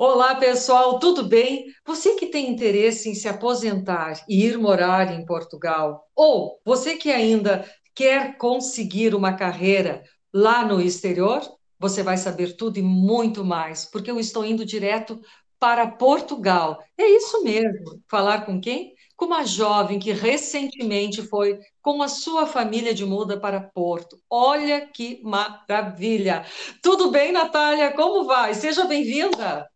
Olá, pessoal, tudo bem? Você que tem interesse em se aposentar e ir morar em Portugal, ou você que ainda quer conseguir uma carreira lá no exterior, você vai saber tudo e muito mais, porque eu estou indo direto para Portugal. É isso mesmo. Falar com quem? Com uma jovem que recentemente foi com a sua família de muda para Porto. Olha que maravilha! Tudo bem, Natália? Como vai? Seja bem-vinda.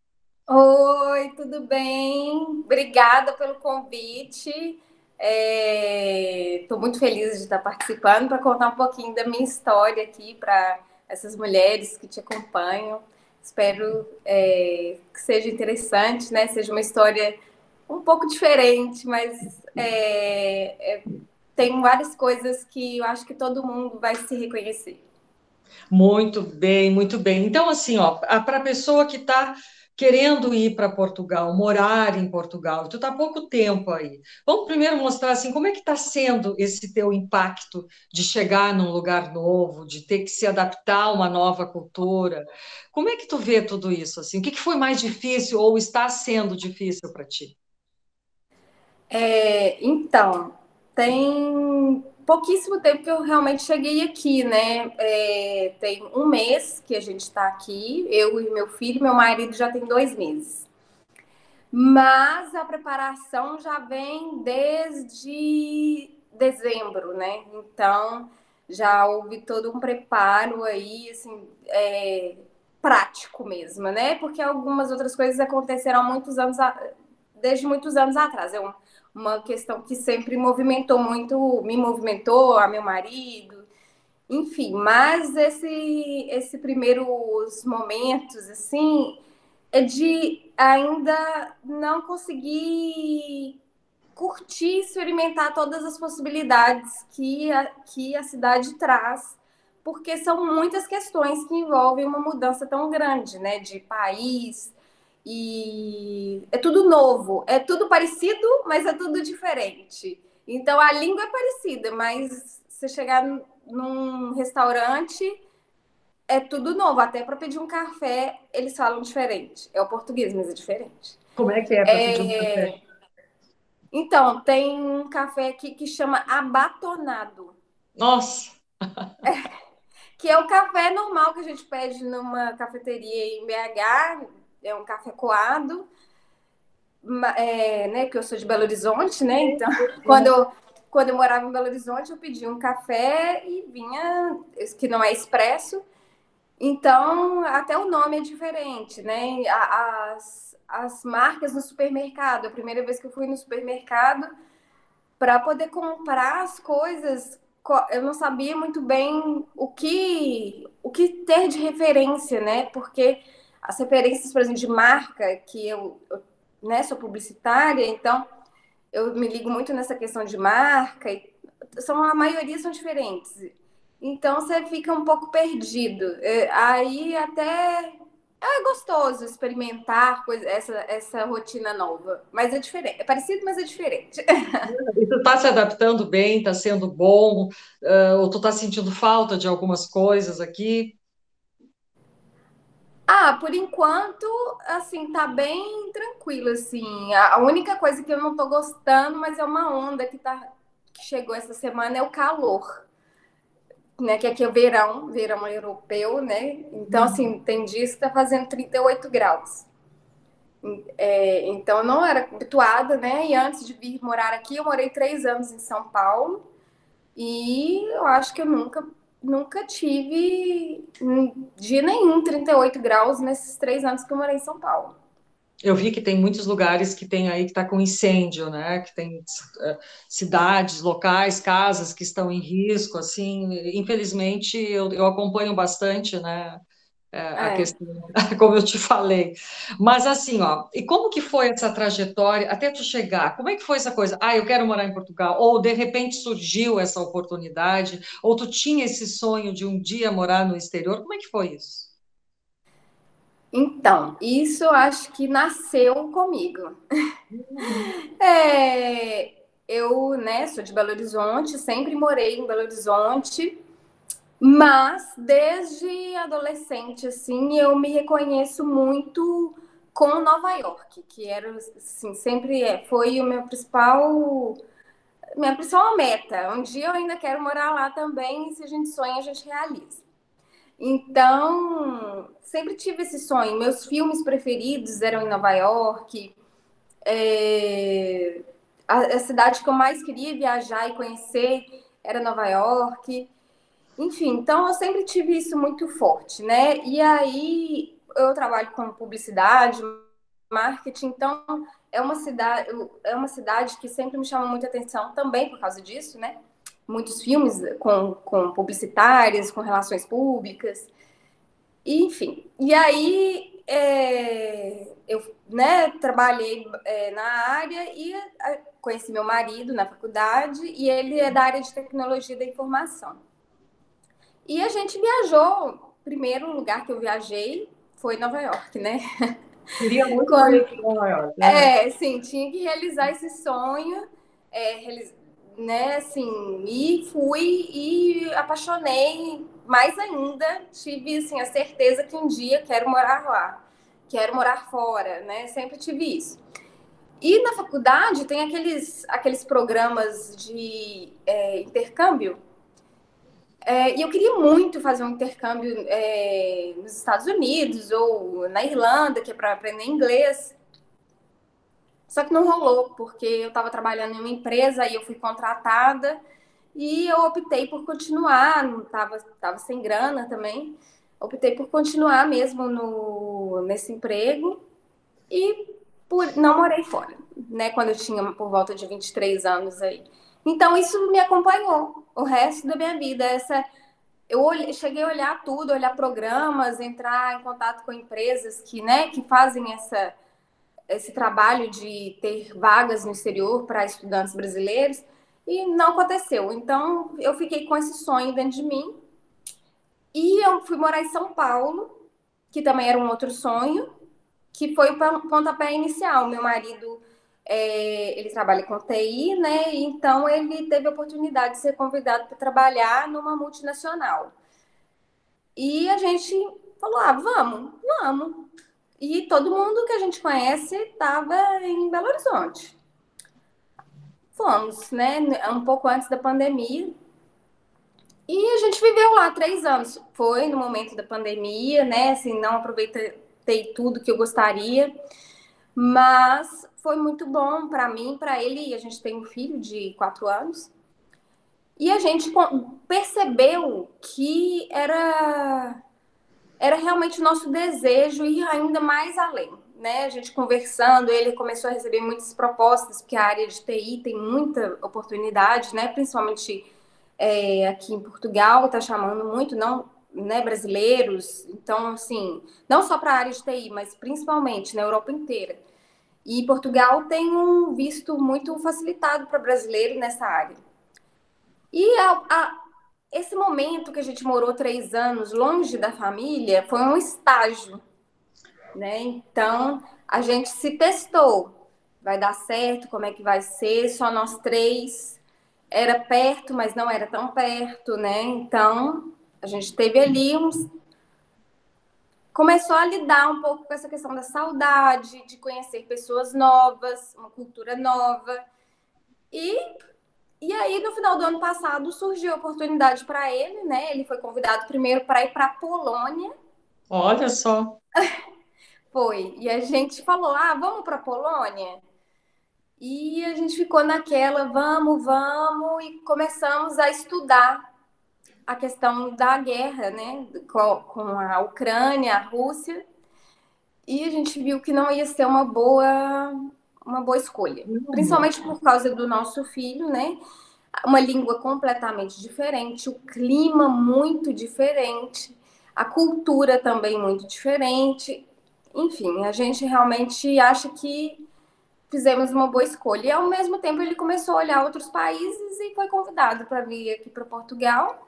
Oi, tudo bem? Obrigada pelo convite. Estou muito feliz de estar participando para contar um pouquinho da minha história aqui para essas mulheres que te acompanham. Espero que seja interessante, né? Seja uma história um pouco diferente, mas tem várias coisas que eu acho que todo mundo vai se reconhecer. Muito bem, muito bem. Então, assim, ó, para a pessoa que está querendo ir para Portugal, morar em Portugal, tu está há pouco tempo aí. Vamos primeiro mostrar assim como é que está sendo esse teu impacto de chegar num lugar novo, de ter que se adaptar a uma nova cultura. Como é que tu vê tudo isso assim? O que que foi mais difícil ou está sendo difícil para ti? Então, tem pouquíssimo tempo que eu realmente cheguei aqui, né? Tem um mês que a gente está aqui, eu e meu filho, meu marido já tem 2 meses. Mas a preparação já vem desde dezembro, né? Então, já houve todo um preparo aí, assim, prático mesmo, né? Porque algumas outras coisas aconteceram há muitos anos, desde muitos anos atrás. Uma questão que sempre movimentou muito, me movimentou, a meu marido, enfim. Mas esse primeiros momentos, assim, é de ainda não conseguir curtir, experimentar todas as possibilidades que a cidade traz, porque são muitas questões que envolvem uma mudança tão grande, né, de país, e é tudo novo, é tudo parecido, mas é tudo diferente. Então a língua é parecida, mas você chegar num restaurante é tudo novo, até para pedir um café eles falam diferente. É o português, mas é diferente. Como é que é para pedir um café? Então, tem um café aqui que chama abatonado, Nossa, que é o café normal que a gente pede numa cafeteria em BH, é um café coado, né, que eu sou de Belo Horizonte, né? Então, quando eu, quando eu morava em Belo Horizonte, eu pedi um café e vinha, que não é expresso, então até o nome é diferente, né? As marcas no supermercado, a primeira vez que eu fui no supermercado, para poder comprar as coisas, eu não sabia muito bem o que ter de referência, né? Porque as referências, por exemplo, de marca, que eu né, sou publicitária, então eu me ligo muito nessa questão de marca, a maioria são diferentes. Então você fica um pouco perdido. Aí até é gostoso experimentar essa rotina nova. Mas é diferente. É parecido, mas é diferente. e tu está se adaptando bem, está sendo bom, ou tu está sentindo falta de algumas coisas aqui? Ah, por enquanto, assim, tá bem tranquilo, assim. A única coisa que eu não tô gostando, mas é uma onda que chegou essa semana, é o calor, né? Que aqui é verão europeu, né? Então, assim, tem dias que tá fazendo 38 graus. Então, eu não era habituada, né? E antes de vir morar aqui, eu morei 3 anos em São Paulo. E eu acho que eu nunca tive dia nenhum 38 graus nesses 3 anos que eu morei em São Paulo. Eu vi que tem muitos lugares que tem aí que está com incêndio, né? Que tem cidades, locais, casas que estão em risco, assim. Infelizmente, eu acompanho bastante, né? A É. questão, como eu te falei. Mas assim, ó, e como que foi essa trajetória até tu chegar? Como é que foi essa coisa? Ah, eu quero morar em Portugal. Ou de repente surgiu essa oportunidade? Ou tu tinha esse sonho de um dia morar no exterior? Como é que foi isso? Então, isso eu acho que nasceu comigo. Uhum. Eu, né, sou de Belo Horizonte, sempre morei em Belo Horizonte, mas desde adolescente, assim, eu me reconheço muito com Nova York, que era, assim, sempre foi o minha principal meta. Um dia eu ainda quero morar lá também, e se a gente sonha, a gente realiza. Então, sempre tive esse sonho. Meus filmes preferidos eram em Nova York. A cidade que eu mais queria viajar e conhecer era Nova York. Enfim, então eu sempre tive isso muito forte, né? E aí eu trabalho com publicidade, marketing, então é uma cidade que sempre me chama muita atenção também por causa disso, né? Muitos filmes com publicitárias, com relações públicas, enfim. E aí eu, né, trabalhei na área e conheci meu marido na faculdade e ele é da área de tecnologia da informação. E a gente viajou. O primeiro lugar que eu viajei foi Nova York, né? Queria muito Quando, conhecer Nova York, né? sim, tinha que realizar esse sonho, né? Assim, e fui e apaixonei mais ainda. Tive assim, a certeza que um dia quero morar lá, quero morar fora, né? Sempre tive isso. E na faculdade tem aqueles programas de intercâmbio. E eu queria muito fazer um intercâmbio nos Estados Unidos ou na Irlanda, que é para aprender inglês. Só que não rolou, porque eu estava trabalhando em uma empresa e eu fui contratada e eu optei por continuar, não tava sem grana também. Optei por continuar mesmo nesse emprego e não morei fora, né? Quando eu tinha por volta de 23 anos aí. Então isso me acompanhou o resto da minha vida, cheguei a olhar tudo, olhar programas, entrar em contato com empresas né, que fazem esse trabalho de ter vagas no exterior para estudantes brasileiros e não aconteceu. Então, eu fiquei com esse sonho dentro de mim e eu fui morar em São Paulo, que também era um outro sonho, que foi o pontapé inicial. Meu marido, ele trabalha com TI, né? Então, ele teve a oportunidade de ser convidado para trabalhar numa multinacional. E a gente falou: vamos, vamos. E todo mundo que a gente conhece estava em Belo Horizonte. Fomos, né? Um pouco antes da pandemia. E a gente viveu lá 3 anos. Foi no momento da pandemia, né? Assim, não aproveitei tudo que eu gostaria. Mas foi muito bom para mim, para ele. E a gente tem um filho de 4 anos. E a gente percebeu que era realmente o nosso desejo ir ainda mais além, né? A gente conversando, ele começou a receber muitas propostas, porque a área de TI tem muita oportunidade, né? Principalmente aqui em Portugal, está chamando muito, não, né, brasileiros. Então, assim, não só para a área de TI, mas principalmente na Europa inteira. E Portugal tem um visto muito facilitado para brasileiro nessa área. E esse momento que a gente morou 3 anos longe da família foi um estágio, né? Então a gente se testou. Vai dar certo? Como é que vai ser? Só nós três. Era perto, mas não era tão perto, né? Então a gente teve ali começou a lidar um pouco com essa questão da saudade, de conhecer pessoas novas, uma cultura nova. E aí, no final do ano passado, surgiu a oportunidade para ele, né? Ele foi convidado primeiro para ir para a Polônia. Olha só. Foi. E a gente falou: vamos para a Polônia? E a gente ficou naquela: vamos, vamos, e começamos a estudar a questão da guerra, né? Com a Ucrânia, a Rússia. E a gente viu que não ia ser uma boa escolha. Não. Principalmente por causa do nosso filho, né? Uma língua completamente diferente, o clima muito diferente, a cultura também muito diferente. Enfim, a gente realmente acha que fizemos uma boa escolha. E ao mesmo tempo ele começou a olhar outros países e foi convidado para vir aqui para Portugal.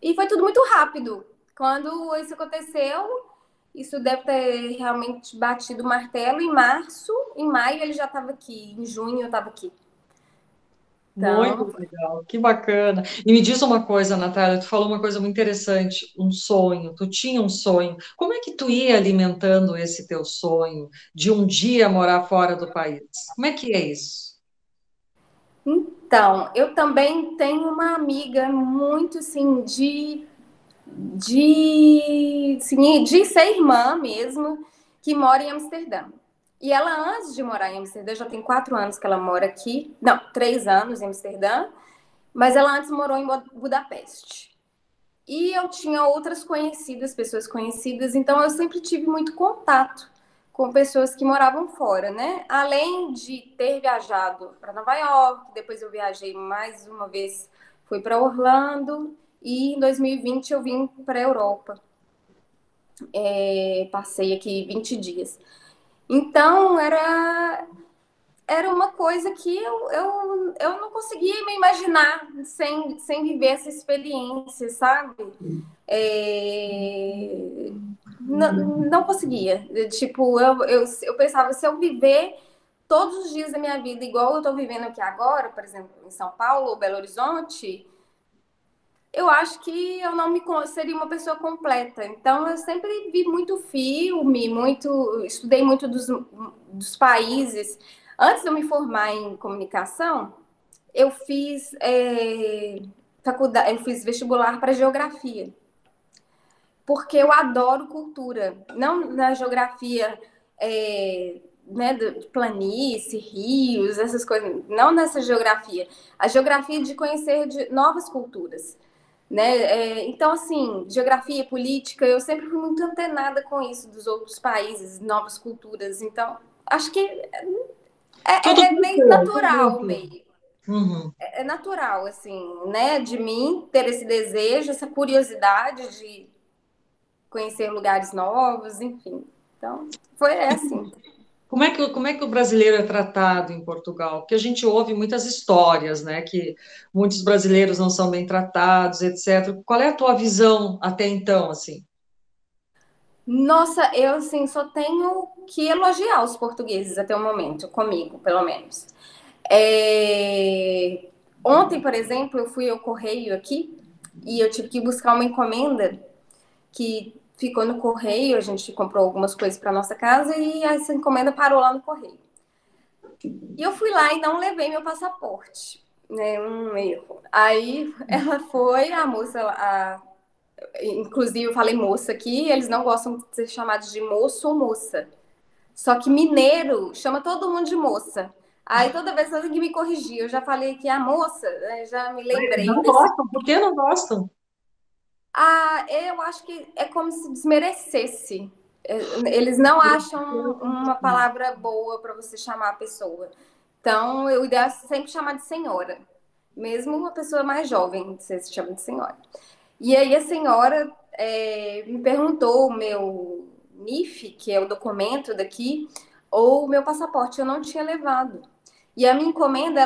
E foi tudo muito rápido. Quando isso aconteceu, isso deve ter realmente batido o martelo em março, em maio ele já estava aqui, em junho eu estava aqui. Muito Então, legal, que bacana. E me diz uma coisa, Natália, tu falou uma coisa muito interessante, um sonho. Tu tinha um sonho. Como é que tu ia alimentando esse teu sonho de um dia morar fora do país? Como é que é isso? eu também tenho uma amiga muito assim de ser irmã mesmo, que mora em Amsterdã. E ela, antes de morar em Amsterdã, já tem 4 anos que ela mora aqui, não, 3 anos em Amsterdã, mas ela antes morou em Budapeste. E eu tinha outras conhecidas, pessoas conhecidas, então eu sempre tive muito contato com pessoas que moravam fora, né? Além de ter viajado para Nova York, depois eu viajei mais uma vez, fui para Orlando e em 2020 eu vim para a Europa. Passei aqui 20 dias. Então era uma coisa que eu não conseguia me imaginar sem viver essa experiência, sabe? Não conseguia. Tipo, eu pensava, se eu viver todos os dias da minha vida igual eu estou vivendo aqui agora, por exemplo, em São Paulo ou Belo Horizonte, eu acho que eu não me seria uma pessoa completa. Então, eu sempre vi muito filme, estudei muito dos países. Antes de eu me formar em comunicação, eu fiz faculdade, eu fiz vestibular para geografia, porque eu adoro cultura, não na geografia, né, de planície, rios, essas coisas, não nessa geografia, a geografia de conhecer de novas culturas, né? Então, assim, geografia, política, eu sempre fui muito antenada com isso dos outros países, novas culturas. Então, acho que Tudo é meio junto, tudo natural, junto. meio. Uhum. É natural, assim, né? De mim ter esse desejo, essa curiosidade de conhecer lugares novos, enfim. Então, foi assim. Como é que o brasileiro é tratado em Portugal? Porque a gente ouve muitas histórias, né, que muitos brasileiros não são bem tratados, etc. Qual é a tua visão até então, assim? Nossa, eu assim só tenho que elogiar os portugueses até o momento, comigo, pelo menos. É... Ontem, por exemplo, eu fui ao correio aqui e eu tive que buscar uma encomenda que ficou no correio. A gente comprou algumas coisas para nossa casa e essa encomenda parou lá no correio. E eu fui lá e não levei meu passaporte, né? Um erro. Aí ela foi, a moça, inclusive eu falei moça aqui, eles não gostam de ser chamados de moço ou moça. Só que mineiro chama todo mundo de moça. Aí toda vez eu tenho que me corrigir. Eu já falei que a moça, né, já me lembrei Não desse. gostam? Por que não gostam? Eu acho que é como se desmerecesse. Eles não acham uma palavra boa para você chamar a pessoa. Então, o ideal é sempre chamar de senhora. Mesmo uma pessoa mais jovem, você se chama de senhora. E aí a senhora me perguntou o meu NIF, que é o documento daqui, ou o meu passaporte. Eu não tinha levado. E a minha encomenda,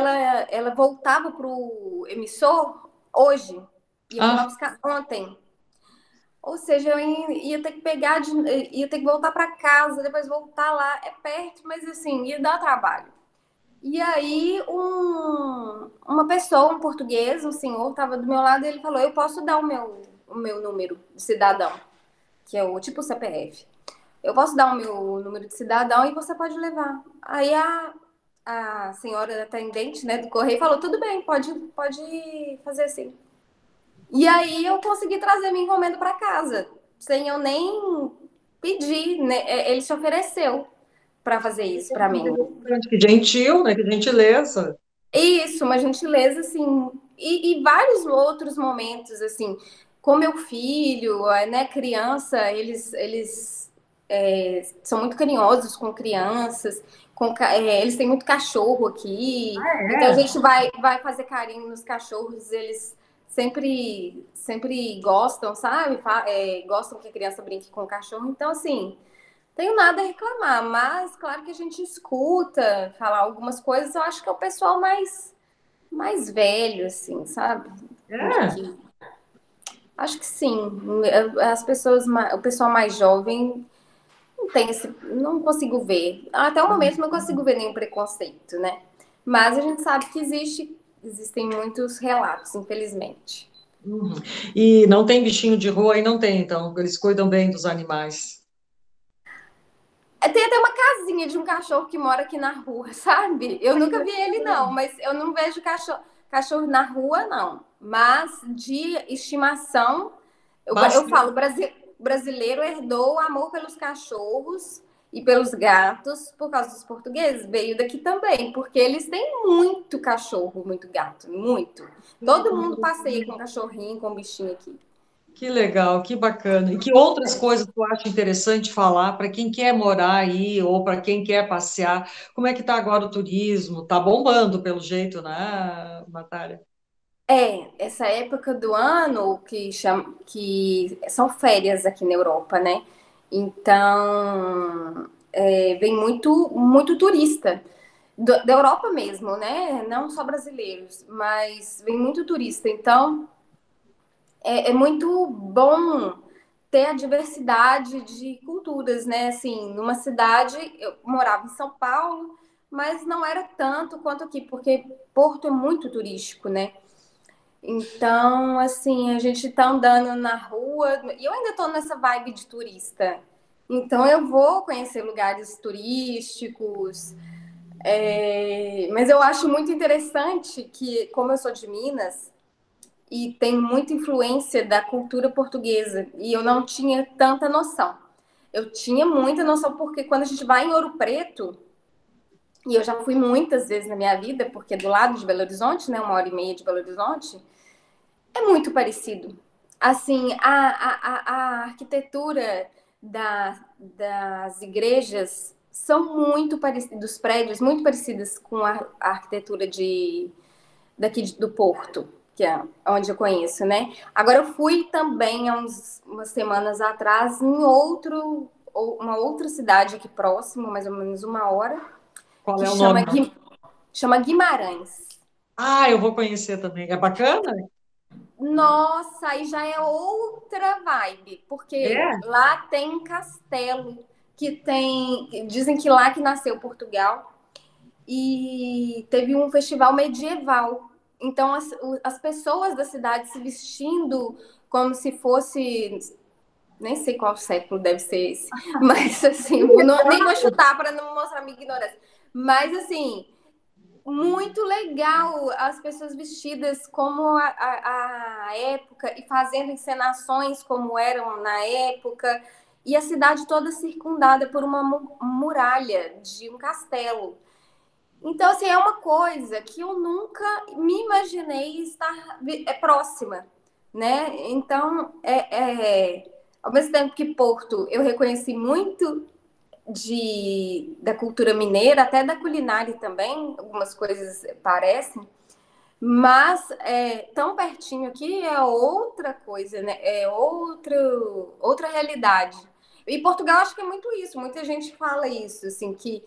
ela voltava para o emissor hoje. E eu fui lá Ah, buscar ontem. Ou seja, eu ia ter que ia ter que voltar para casa, depois voltar lá. É perto, mas assim, ia dar trabalho. E aí, uma pessoa, um português, um senhor, estava do meu lado e ele falou: Eu posso dar o meu número de cidadão, que é o tipo CPF. Eu posso dar o meu número de cidadão e você pode levar. Aí a senhora atendente, né, do correio falou: Tudo bem, pode fazer assim. E aí eu consegui trazer minha encomenda para casa, sem eu nem pedir, né? Ele se ofereceu para fazer isso para mim. que gentil, né? Que gentileza. Isso, uma gentileza, assim, e vários outros momentos, assim, com meu filho, né, criança, eles são muito carinhosos com crianças, eles têm muito cachorro aqui, então a É. gente vai fazer carinho nos cachorros, eles sempre gostam, sabe? Gostam que a criança brinque com o cachorro, então, assim, tenho nada a reclamar, mas claro que a gente escuta falar algumas coisas, eu acho que é o pessoal mais velho, assim, sabe? É. Que, acho que sim. As pessoas, o pessoal mais jovem não tem esse, não consigo ver. Até o momento não consigo ver nenhum preconceito, né? Mas a gente sabe que existe existem muitos relatos, infelizmente. Uhum. E não tem bichinho de rua aí? Não tem, então. Eles cuidam bem dos animais. Tem até uma casinha de um cachorro que mora aqui na rua, sabe? Eu nunca vi ele, não, mas eu não vejo cachorro na rua, não. Mas de estimação, eu falo, Bastante. brasileiro herdou o amor pelos cachorros e pelos gatos por causa dos portugueses. Veio daqui também, porque eles têm muito cachorro, muito gato, muito. Todo mundo passeia com cachorrinho, com bichinho aqui. Que legal, que bacana. E que outras coisas tu acha interessante falar para quem quer morar aí ou para quem quer passear? Como é que está agora o turismo? Está bombando pelo jeito, né, Natália? Essa época do ano que são férias aqui na Europa, né? Então, vem muito turista da Europa mesmo, né? Não só brasileiros, mas vem muito turista. Então, é muito bom ter a diversidade de culturas, né? Assim, numa cidade, eu morava em São Paulo, mas não era tanto quanto aqui, porque Porto é muito turístico, né? Então, assim, a gente tá andando na rua e eu ainda tô nessa vibe de turista. Então, eu vou conhecer lugares turísticos, mas eu acho muito interessante que, como eu sou de Minas e tenho muita influência da cultura portuguesa, e eu não tinha tanta noção. Eu tinha muita noção porque quando a gente vai em Ouro Preto, e eu já fui muitas vezes na minha vida, porque é do lado de Belo Horizonte, né, 1 hora e meia de Belo Horizonte, é muito parecido. Assim, a arquitetura das igrejas são muito parecidas, dos prédios, muito parecidas com a arquitetura do Porto, que é onde eu conheço, né? Agora, eu fui também há umas semanas atrás em uma outra cidade aqui próximo, mais ou menos 1 hora, Qual que é o nome? chama Guimarães. Ah, eu vou conhecer também. É bacana? Nossa, aí já é outra vibe, porque É? lá tem um castelo dizem que lá que nasceu Portugal e teve um festival medieval. Então as pessoas da cidade se vestindo como se fosse, nem sei qual século deve ser esse, mas assim, nem vou chutar para não mostrar minha ignorância. Mas assim, muito legal as pessoas vestidas como a época e fazendo encenações como eram na época, e a cidade toda circundada por uma muralha de um castelo. Então, assim, é uma coisa que eu nunca me imaginei estar próxima, né? Então, ao mesmo tempo que Porto eu reconheci muito da cultura mineira, até da culinária também, algumas coisas parecem, mas tão pertinho aqui é outra coisa, né? É outra realidade. E Portugal acho que é muito isso, muita gente fala isso, assim, que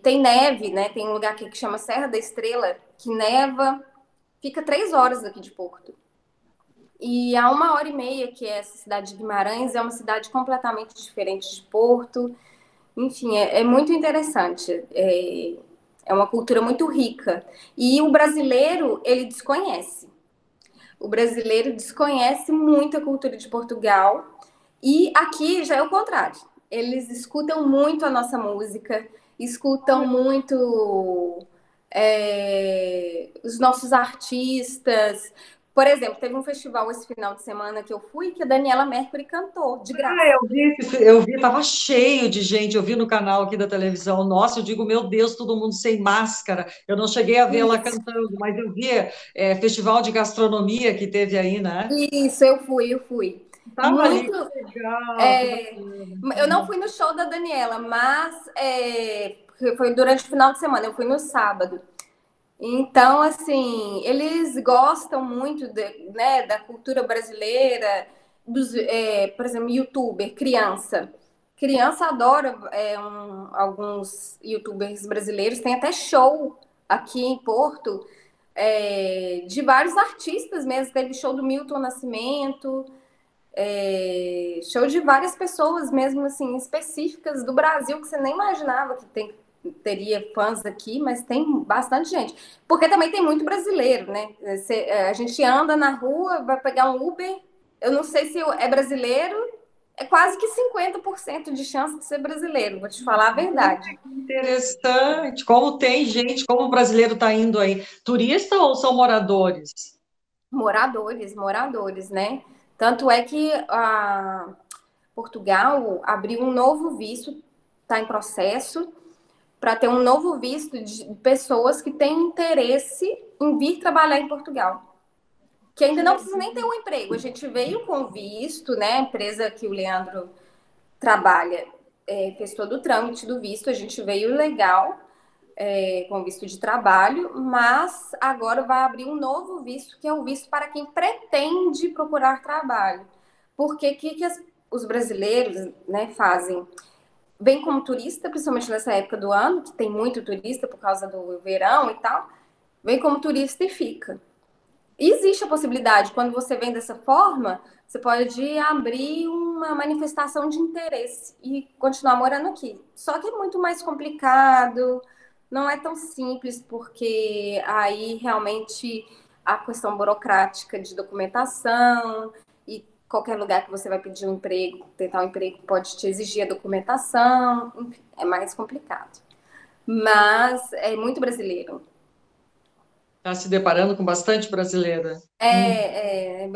tem neve, né? Tem um lugar aqui que chama Serra da Estrela, que neva, fica 3 horas daqui de Porto. E a 1 hora e meia, que é essa cidade de Guimarães, é uma cidade completamente diferente de Porto. Enfim, é muito interessante. É uma cultura muito rica. E o brasileiro, ele desconhece. O brasileiro desconhece muito a cultura de Portugal. E aqui já é o contrário. Eles escutam muito a nossa música, escutam muito os nossos artistas. Por exemplo, teve um festival esse final de semana que eu fui que a Daniela Mercury cantou, de Ah, graça. tava cheio de gente, eu vi no canal aqui da televisão. Nossa, eu digo, meu Deus, todo mundo sem máscara. Eu não cheguei a vê-la Isso. cantando, mas eu vi festival de gastronomia que teve aí, né? Isso, eu fui. Tava ali, Muito. que legal, que é, bacana. eu não fui no show da Daniela, mas foi durante o final de semana, eu fui no sábado. Então, assim, eles gostam muito né, da cultura brasileira, por exemplo, youtuber, criança. Criança adora alguns youtubers brasileiros, tem até show aqui em Porto de vários artistas mesmo. Teve show do Milton Nascimento, show de várias pessoas mesmo, assim, específicas do Brasil que você nem imaginava que tem, teria fãs aqui, mas tem bastante gente. Porque também tem muito brasileiro, né? A gente anda na rua, vai pegar um Uber, eu não sei se é brasileiro, é quase que 50% de chance de ser brasileiro, vou te falar a verdade. Interessante. Como tem gente, como o brasileiro está indo aí? Turista ou são moradores? Moradores, moradores, né? Tanto é que Portugal abriu um novo visto, está em processo, para ter um novo visto de pessoas que têm interesse em vir trabalhar em Portugal. Que ainda Que não legal. precisa nem ter um emprego. A gente veio com visto, né? A empresa que o Leandro trabalha fez todo o trâmite do visto, a gente veio legal, com visto de trabalho, mas agora vai abrir um novo visto, que é o visto para quem pretende procurar trabalho. Porque o que os brasileiros, né, fazem? Vem como turista, principalmente nessa época do ano, que tem muito turista por causa do verão e tal, vem como turista e fica. E existe a possibilidade, quando você vem dessa forma, você pode abrir uma manifestação de interesse e continuar morando aqui. Só que é muito mais complicado, não é tão simples, porque aí realmente a questão burocrática de documentação e qualquer lugar que você vai pedir um emprego, tentar um emprego, pode te exigir a documentação, enfim, é mais complicado. Mas é muito brasileiro. Está se deparando com bastante brasileira. É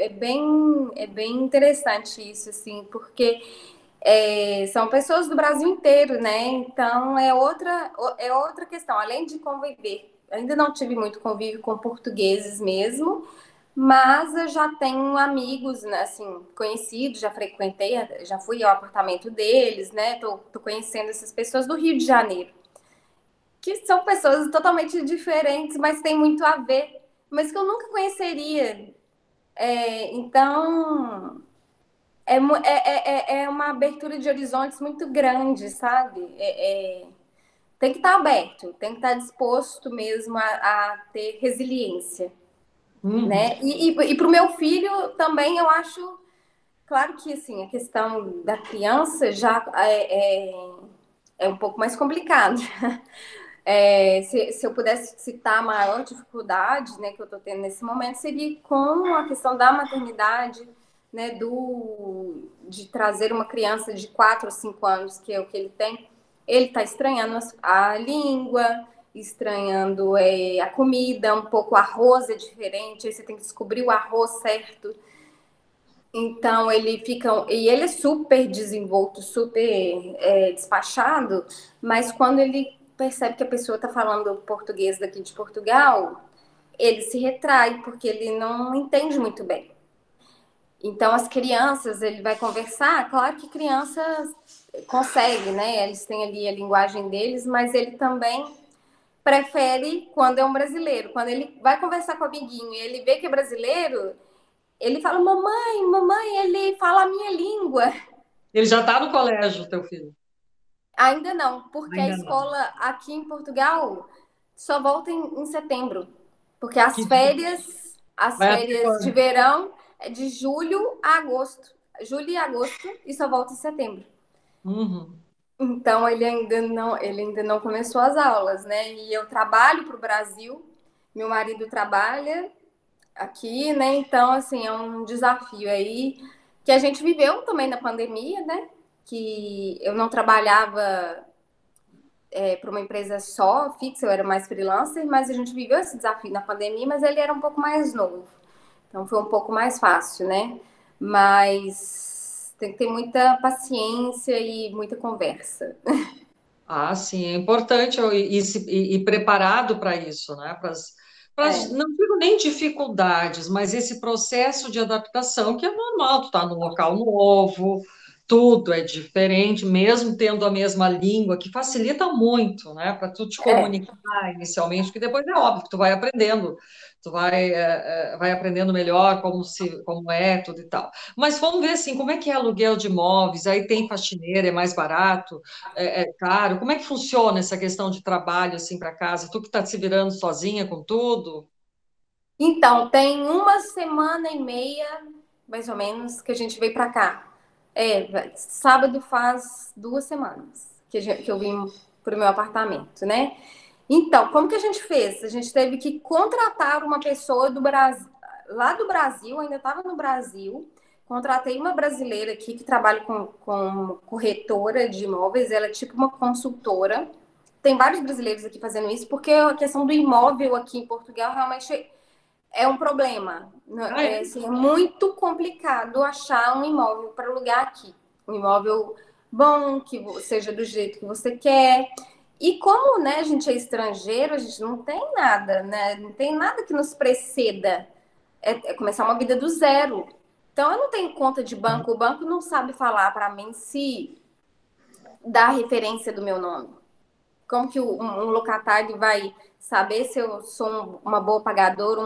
bem interessante isso, assim, porque são pessoas do Brasil inteiro, né? Então é outra questão. Além de conviver, ainda não tive muito convívio com portugueses mesmo, mas eu já tenho amigos, né, assim, conhecidos, já frequentei, já fui ao apartamento deles, né? Tô conhecendo essas pessoas do Rio de Janeiro, que são pessoas totalmente diferentes, mas tem muito a ver, mas que eu nunca conheceria. Então, é uma abertura de horizontes muito grande, sabe? Tem que estar aberto, tem que estar disposto mesmo a ter resiliência, Uhum. né? E para o meu filho também eu acho, claro que assim, a questão da criança já é um pouco mais complicado. Se eu pudesse citar a maior dificuldade, né, que eu estou tendo nesse momento, seria com a questão da maternidade, né, de trazer uma criança de 4 ou 5 anos, que é o que ele tem. Ele está estranhando a língua, estranhando a comida, um pouco o arroz é diferente, aí você tem que descobrir o arroz certo. Então ele fica. E ele é super desenvolto, super despachado, mas quando ele percebe que a pessoa está falando português daqui de Portugal, ele se retrai, porque ele não entende muito bem. Então, as crianças, ele vai conversar, claro que crianças conseguem, né? Eles têm ali a linguagem deles, mas ele também prefere quando é um brasileiro. Quando ele vai conversar com o amiguinho e ele vê que é brasileiro, ele fala, mamãe, mamãe, ele fala a minha língua. Ele já está no colégio, teu filho? Ainda não, porque a Ainda não. escola aqui em Portugal só volta em setembro. Porque Que as vai até férias de quando? verão é de julho a agosto. Julho e agosto e só volta em setembro. Uhum. Então ele ainda não começou as aulas, né? E eu trabalho para o Brasil, meu marido trabalha aqui, né? Então, assim, é um desafio aí que a gente viveu também na pandemia, né? Que eu não trabalhava para uma empresa só, fixa, eu era mais freelancer, mas a gente viveu esse desafio na pandemia, mas ele era um pouco mais novo. Então foi um pouco mais fácil, né? Mas tem que ter muita paciência e muita conversa. Ah, sim, é importante e preparado para isso, né? É, Não digo nem dificuldades, mas esse processo de adaptação que é normal, tu está num local novo, tudo é diferente, mesmo tendo a mesma língua, que facilita muito, né? Para tu te é. comunicar inicialmente, porque depois é óbvio que tu vai aprendendo, vai aprendendo melhor como é, tudo e tal. Mas vamos ver assim, como é que é aluguel de imóveis? Aí tem faxineira, é mais barato? É caro? Como é que funciona essa questão de trabalho assim para casa? Tu que está se virando sozinha com tudo? Então, tem uma semana e meia, mais ou menos, que a gente veio para cá. Sábado faz 2 semanas que eu vim. para o meu apartamento, né? Então, como que a gente fez? A gente teve que contratar uma pessoa do Brasil, lá do Brasil, ainda estava no Brasil. Contratei uma brasileira aqui que trabalha com corretora de imóveis, ela é tipo uma consultora. Tem vários brasileiros aqui fazendo isso, porque a questão do imóvel aqui em Portugal realmente é um problema. Ah, É, é? assim, é muito complicado achar um imóvel para alugar aqui. Um imóvel bom, que seja do jeito que você quer. E como, né, a gente é estrangeiro, a gente não tem nada, né? Não tem nada que nos preceda. É começar uma vida do zero. Então, eu não tenho conta de banco. O banco não sabe falar para mim se dá a referência do meu nome. Como que um locatário vai saber se eu sou uma boa pagadora,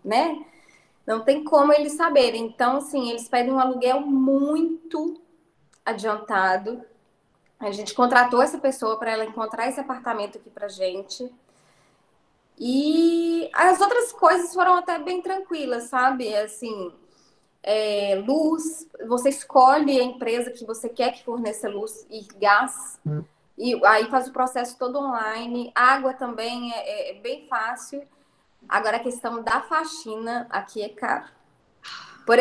né? Não tem como eles saberem. Então, assim, eles pedem um aluguel muito adiantado. A gente contratou essa pessoa para ela encontrar esse apartamento aqui para gente. E as outras coisas foram até bem tranquilas, sabe? Assim, luz, você escolhe a empresa que você quer que forneça luz e gás. E aí faz o processo todo online. Água também é bem fácil. Agora, a questão da faxina aqui é caro. Por,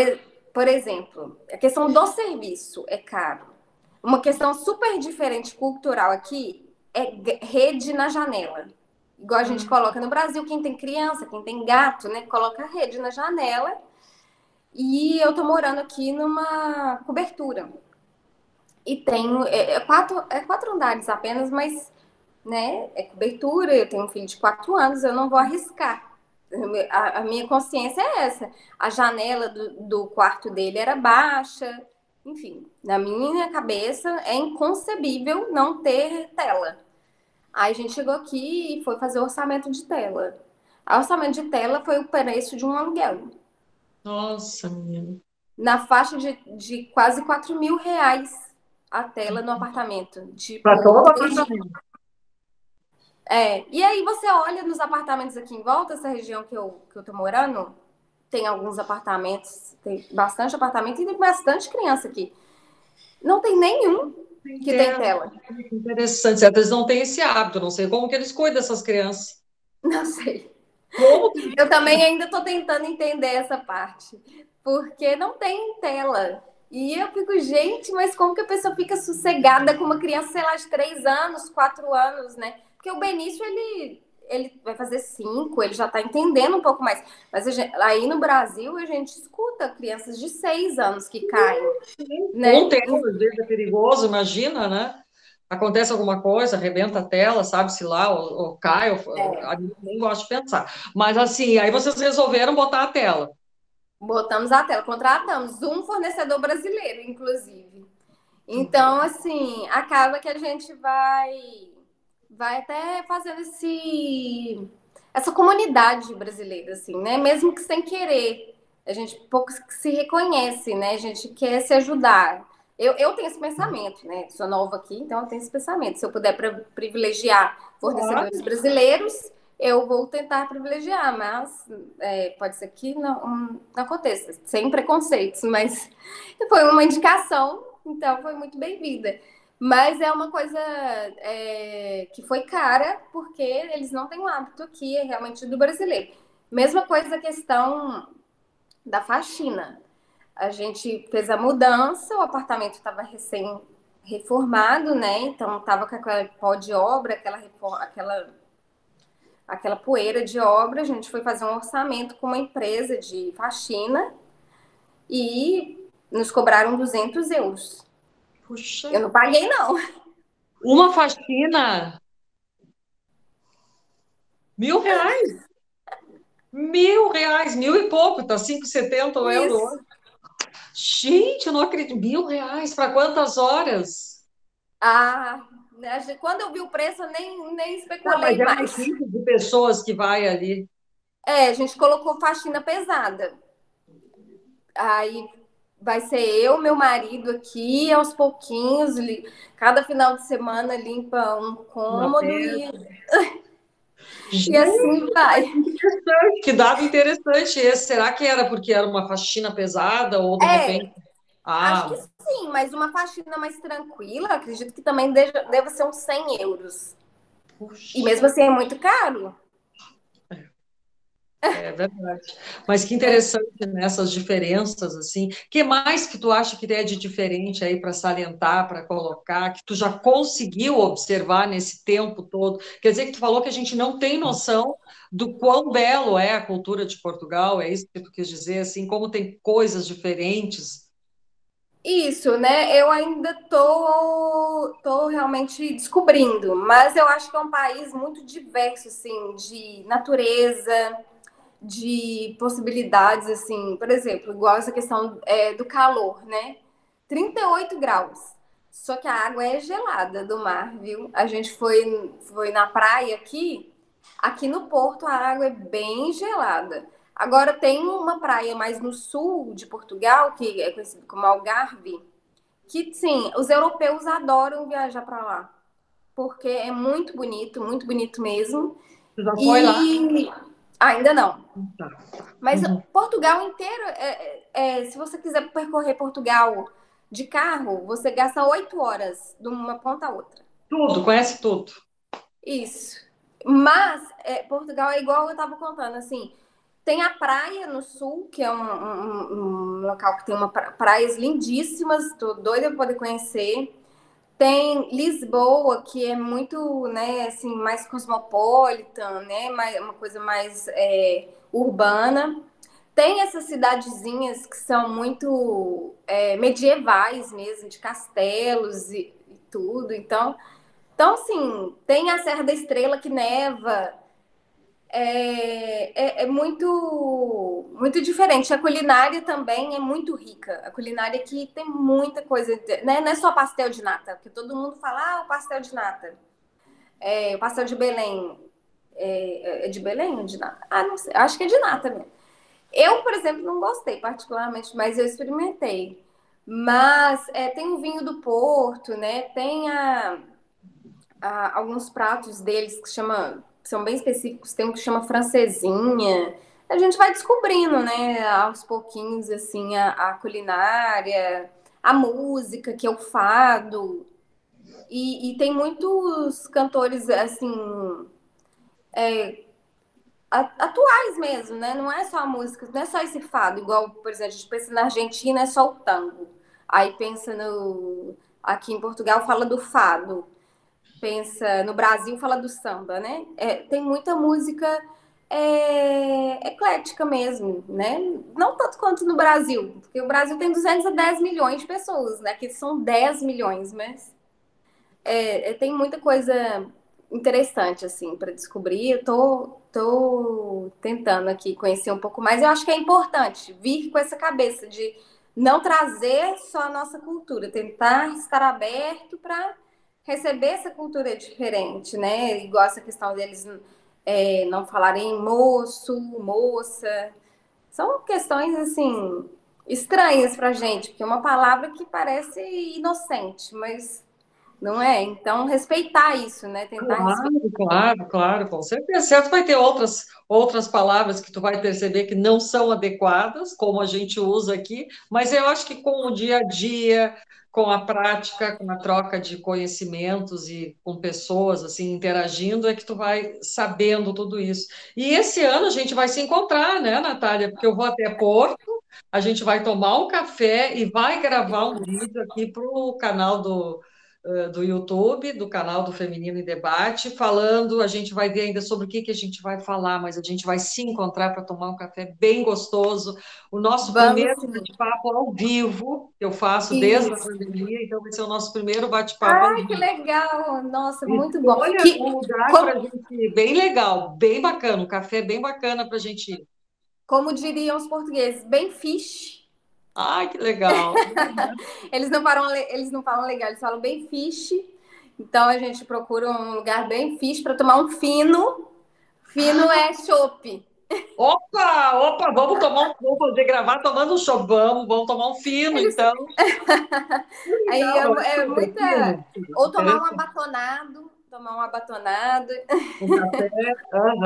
por exemplo, a questão do serviço é caro. Uma questão super diferente cultural aqui é rede na janela. Igual a gente coloca no Brasil, quem tem criança, quem tem gato, né, coloca rede na janela. E eu tô morando aqui numa cobertura. E tem quatro andares apenas, mas né, é cobertura. Eu tenho um filho de 4 anos, eu não vou arriscar. A minha consciência é essa. A janela do quarto dele era baixa. Enfim, na minha cabeça é inconcebível não ter tela. Aí a gente chegou aqui e foi fazer o orçamento de tela. O orçamento de tela foi o preço de um aluguel. Nossa, menina. Na faixa de quase R$ 4.000 a tela no apartamento. Para Tipo, todo apartamento. e aí você olha nos apartamentos aqui em volta, essa região que eu tô morando, tem alguns apartamentos, tem bastante apartamento e tem bastante criança aqui. Não tem nenhum que tem Entendo. tela. Interessante. Eles não têm esse hábito, não sei como que eles cuidam dessas crianças. Não sei. Como que... Eu também ainda estou tentando entender essa parte, porque não tem tela. E eu fico, gente, mas como que a pessoa fica sossegada com uma criança, sei lá, de 3 anos, 4 anos, né? Porque o Benício, ele vai fazer 5, ele já está entendendo um pouco mais. Mas aí no Brasil, a gente escuta crianças de 6 anos que caem, Com né? tela, às vezes é perigoso, imagina, né? Acontece alguma coisa, arrebenta a tela, sabe-se lá, ou cai, nem gosto de pensar. Mas assim, aí vocês resolveram botar a tela. Botamos a tela, contratamos um fornecedor brasileiro, inclusive. Então, assim, acaba que a gente vai até fazendo essa comunidade brasileira, assim, né? Mesmo que sem querer. A gente pouco se reconhece, né? A gente quer se ajudar. Eu tenho esse pensamento, né? Sou nova aqui, então eu tenho esse pensamento. Se eu puder privilegiar Claro. fornecedores brasileiros, eu vou tentar privilegiar, mas pode ser que não aconteça, sem preconceitos, mas foi uma indicação, então foi muito bem-vinda. Mas é uma coisa que foi cara, porque eles não têm o hábito aqui, é realmente do brasileiro. Mesma coisa a questão da faxina. A gente fez a mudança, o apartamento estava recém-reformado, né? Então estava com aquela pó de obra, aquela poeira de obra. A gente foi fazer um orçamento com uma empresa de faxina e nos cobraram 200 euros. Puxa, Eu não paguei, não. uma faxina, R$ 1.000. R$ 1.000, mil e pouco, tá 5,70 o euro Isso. hoje. Gente, eu não acredito. R$ 1.000 para quantas horas? Quando eu vi o preço, eu nem Não, mas especulei é uma mais. equipe de pessoas que vai ali. A gente colocou faxina pesada. Aí vai ser eu, meu marido aqui, aos pouquinhos, cada final de semana limpa um Uma cômodo peça. e Gente, assim vai. que dado interessante esse. Será que era porque era uma faxina pesada ou de É, repente? acho que Ah, sim, mas uma faxina mais tranquila, acredito que também deva ser uns 100 euros. E Puxa. mesmo assim é muito caro. É verdade. Mas que interessante nessas diferenças, assim. Que mais que tu acha que é de diferente aí para salientar, para colocar, que tu já conseguiu observar nesse tempo todo? Quer dizer que tu falou que a gente não tem noção do quão belo é a cultura de Portugal, é isso que tu quis dizer, assim, como tem coisas diferentes. Isso, né? Eu ainda tô realmente descobrindo, mas eu acho que é um país muito diverso, assim, de natureza, de possibilidades, assim, por exemplo, igual essa questão do calor, né? 38 graus. Só que a água é gelada do mar, viu? A gente foi na praia aqui no Porto a água é bem gelada. Agora tem uma praia mais no sul de Portugal, que é conhecido como Algarve, que sim, os europeus adoram viajar para lá, porque é muito bonito mesmo. Tu já foi lá? E ainda não. Tá. Mas Uhum. Portugal inteiro, se você quiser percorrer Portugal de carro, você gasta 8 horas de uma ponta a outra. Tudo, conhece tudo. Isso. Mas Portugal é igual eu estava contando, assim, tem a praia no sul, que é um local que tem praias lindíssimas, tô doida para poder conhecer. Tem Lisboa, que é muito, né, assim, mais cosmopolitan, né, uma coisa mais urbana. Tem essas cidadezinhas que são muito medievais mesmo, de castelos e tudo. Então, assim, tem a Serra da Estrela que neva. É muito, muito diferente. A culinária também é muito rica. A culinária aqui tem muita coisa, né? Não é só pastel de nata, porque todo mundo fala, o pastel de nata. O pastel de Belém. É de Belém ou de nata? Ah, não sei. Acho que é de nata mesmo. Eu, por exemplo, não gostei particularmente, mas eu experimentei. Mas tem o vinho do Porto, né? Tem alguns pratos deles que são bem específicos, tem um que chama francesinha. A gente vai descobrindo, né, aos pouquinhos, assim, a culinária, a música, que é o fado. E tem muitos cantores, assim, atuais mesmo, né? Não é só a música, não é só esse fado, igual, por exemplo, a gente pensa na Argentina, é só o tango. Aí pensa no. Aqui em Portugal fala do fado. Pensa no Brasil, fala do samba, né? Tem muita música eclética mesmo, né? Não tanto quanto no Brasil, porque o Brasil tem 210 milhões de pessoas, né? Aqui são 10 milhões, mas tem muita coisa interessante, assim, para descobrir. Eu tô tentando aqui conhecer um pouco mais. Eu acho que é importante vir com essa cabeça de não trazer só a nossa cultura, tentar estar aberto para receber essa cultura diferente, né? Igual essa questão deles não falarem moço, moça. São questões, assim, estranhas pra gente, porque é uma palavra que parece inocente, mas não é? Então, respeitar isso, né? Tentar respeitar. Claro, claro, claro, com certeza. Certo, vai ter outras palavras que tu vai perceber que não são adequadas, como a gente usa aqui, mas eu acho que com o dia a dia, com a prática, com a troca de conhecimentos e com pessoas assim interagindo, é que tu vai sabendo tudo isso. E esse ano a gente vai se encontrar, né, Natália? Porque eu vou até Porto, a gente vai tomar um café e vai gravar um vídeo aqui para o canal do YouTube, do canal do Feminino em Debate, falando, a gente vai ver ainda sobre o que que a gente vai falar, mas a gente vai se encontrar para tomar um café bem gostoso. O nosso Vamos primeiro sim. bate-papo ao vivo, que eu faço desde a Isso. pandemia, então vai ser o nosso primeiro bate-papo ao Ai, que vivo. legal! Nossa, E muito bom. olha, Que, um lugar para a como, gente ir bem legal, bem bacana, um café bem bacana para a gente ir. como diriam os portugueses, bem fish. Ai, que legal! Eles não falam legal, eles falam bem fish. Então a gente procura um lugar bem fish para tomar um fino. Fino é chopp. Opa, opa, vamos fazer gravar tomando um chopp, vamos tomar um fino, Eles, então. aí Legal, olha, é super muita. fino. Ou Interessante. tomar um abatonado. Um café,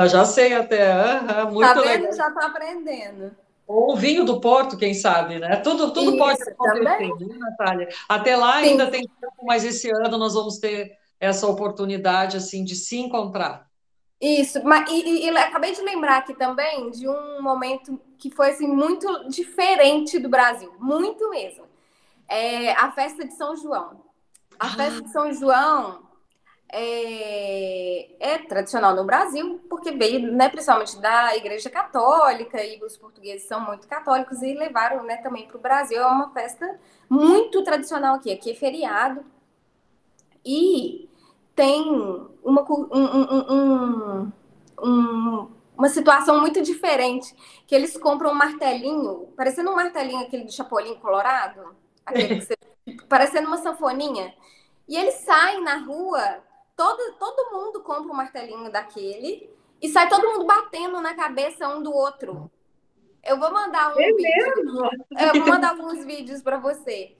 já sei até, Tá muito vendo? legal. Já tá aprendendo. Ou o vinho do Porto, quem sabe, né? Tudo pode Isso também. acontecer, né, Natália? Até lá Sim, ainda tem tempo, mas esse ano nós vamos ter essa oportunidade, assim, de se encontrar. isso. Mas, acabei de lembrar aqui também de um momento que foi assim, muito diferente do Brasil. Muito mesmo. É a festa de São João. A festa de Ah, São João é tradicional no Brasil, porque veio, né, principalmente da Igreja Católica, e os portugueses são muito católicos e levaram, né, também para o Brasil. É uma festa muito tradicional aqui. Aqui é feriado e tem uma situação muito diferente, que eles compram um martelinho, parecendo um martelinho aquele do Chapolin Colorado, aquele que você, parecendo uma sanfoninha, e eles saem na rua, todo mundo compra um martelinho daquele, e sai todo mundo batendo na cabeça um do outro. Eu vou mandar é um vídeo, mesmo? eu vou mandar alguns vídeos para você.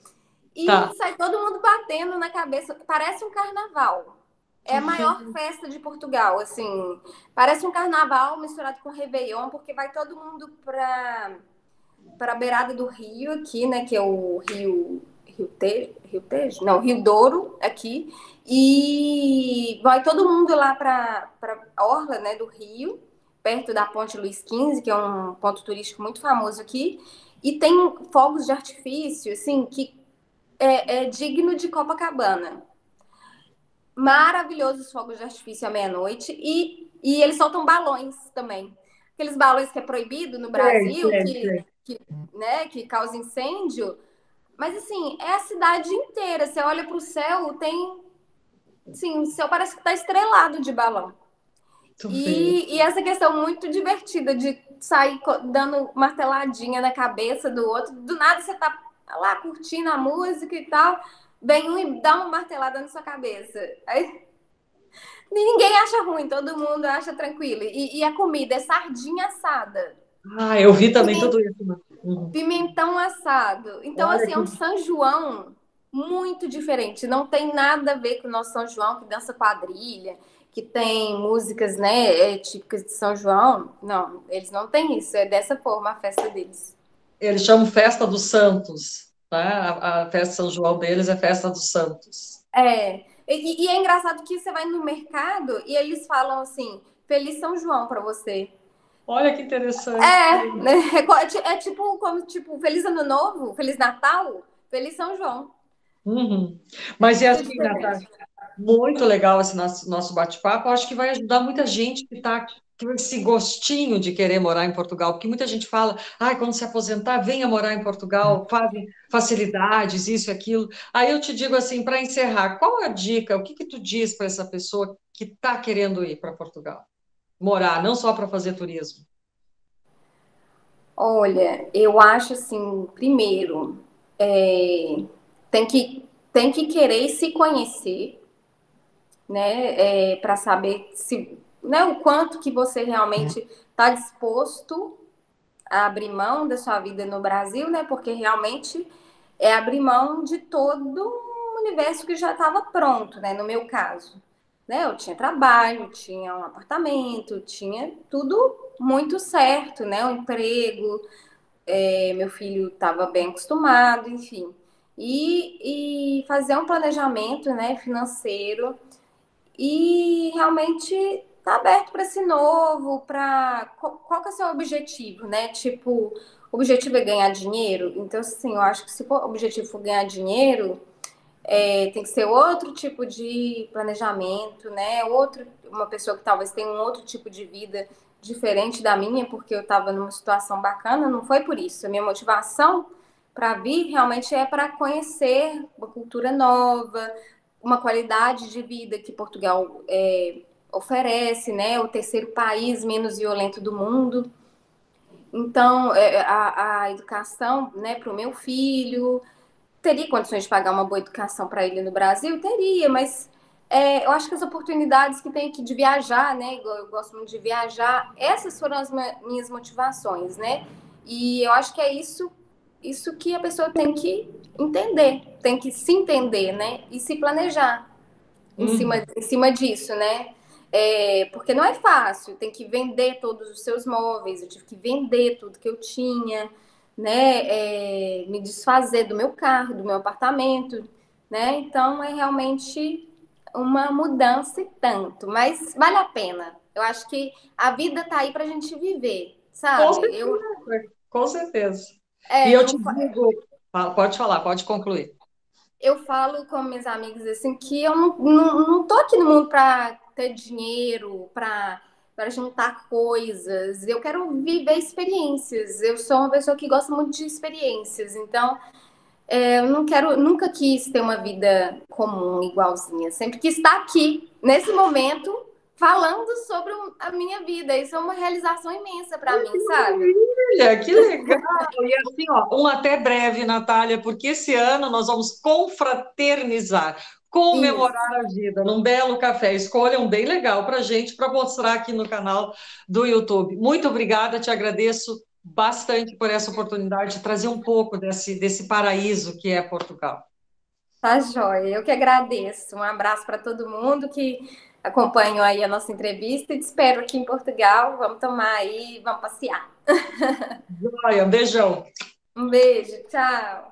E Tá. sai todo mundo batendo na cabeça. Parece um carnaval. É Tu a maior vê. festa de Portugal, assim. Parece um carnaval misturado com Réveillon, porque vai todo mundo para a beirada do rio aqui, né? Que é o Rio Tejo? Não, Rio Douro, aqui. E vai todo mundo lá para a orla, né, do rio, perto da Ponte Luís XV, que é um ponto turístico muito famoso aqui. E tem fogos de artifício, assim, que é digno de Copacabana. Maravilhosos os fogos de artifício à meia-noite. E eles soltam balões também. Aqueles balões que é proibido no Sei, Brasil, sei, sei. que causa incêndio. Mas, assim, é a cidade inteira. Você olha para o céu, tem. Sim, o céu parece que está estrelado de balão. Tu vê. E essa questão muito divertida de sair dando marteladinha na cabeça do outro. Do nada você tá lá curtindo a música e tal. Vem um e dá uma martelada na sua cabeça. Aí ninguém acha ruim, todo mundo acha tranquilo. E a comida é sardinha assada, Ah, eu vi também tudo isso, né? Uhum. pimentão assado. Então, Olha assim, é que um São João muito diferente. Não tem nada a ver com o nosso São João, que dança quadrilha, que tem músicas, né, típicas de São João. Não, eles não têm isso. É dessa forma a festa deles. eles chamam Festa dos Santos, tá? A festa de São João deles é Festa dos Santos. É. E é engraçado que você vai no mercado e eles falam assim: Feliz São João para você. Olha que interessante. É, né? É tipo como tipo Feliz Ano Novo, Feliz Natal, Feliz São João. Uhum. É Mas é tudo assim, diferente. Natália, muito legal esse nosso bate-papo. Eu acho que vai ajudar muita gente que está com esse gostinho de querer morar em Portugal, porque muita gente fala, ai, quando se aposentar, venha morar em Portugal, fazem facilidades, isso e aquilo. Aí eu te digo assim, para encerrar, qual a dica, o que que tu diz para essa pessoa que está querendo ir para Portugal? Morar, não só para fazer turismo. Olha, eu acho assim, primeiro, é, tem que querer se conhecer, né, para saber se, né, o quanto que você realmente está disposto a abrir mão da sua vida no Brasil, né, porque realmente é abrir mão de todo um universo que já estava pronto, né, no meu caso. Né, eu tinha trabalho, tinha um apartamento, tinha tudo muito certo, né, um emprego, meu filho estava bem acostumado, enfim. E fazer um planejamento, né, financeiro e realmente estar tá aberto para esse novo, para qual que é o seu objetivo, né? Tipo, o objetivo é ganhar dinheiro. Então, assim, eu acho que se o objetivo for ganhar dinheiro, tem que ser outro tipo de planejamento, né? Uma pessoa que talvez tenha um outro tipo de vida diferente da minha, porque eu estava numa situação bacana, não foi por isso. A minha motivação para vir realmente é para conhecer uma cultura nova, uma qualidade de vida que Portugal oferece, né? O terceiro país menos violento do mundo. Então, a educação, né, para o meu filho, teria condições de pagar uma boa educação para ele no Brasil? Teria, mas eu acho que as oportunidades que tem aqui de viajar, né? Igual eu gosto muito de viajar, essas foram as minhas motivações, né? E eu acho que é isso que a pessoa tem que entender, tem que se entender, né? E se planejar Uhum. em cima disso, né? Porque não é fácil, tem que vender todos os seus móveis, eu tive que vender tudo que eu tinha, né? Me desfazer do meu carro, do meu apartamento, né? Então é realmente uma mudança e tanto, mas vale a pena. Eu acho que a vida tá aí pra gente viver, Com sabe? certeza, com certeza. E eu Eu, te digo, pode falar, pode concluir. eu falo com meus amigos assim que eu não tô aqui no mundo para ter dinheiro, para juntar coisas. Eu quero viver experiências. Eu sou uma pessoa que gosta muito de experiências. Então, eu não quero, nunca quis ter uma vida comum, igualzinha. Sempre quis estar aqui, nesse momento, falando sobre a minha vida. Isso é uma realização imensa para mim, sabe? Olha, que legal! E assim, ó, um até breve, Natália, porque esse ano nós vamos confraternizar, comemorar Isso. a vida num belo café. Escolha um bem legal para gente, para mostrar aqui no canal do YouTube. Muito obrigada, te agradeço bastante por essa oportunidade de trazer um pouco desse paraíso que é Portugal. Tá joia. Eu que agradeço. Um abraço para todo mundo que acompanhou aí a nossa entrevista e te espero aqui em Portugal. Vamos tomar aí, vamos passear. Olha, beijão. Um beijo, tchau.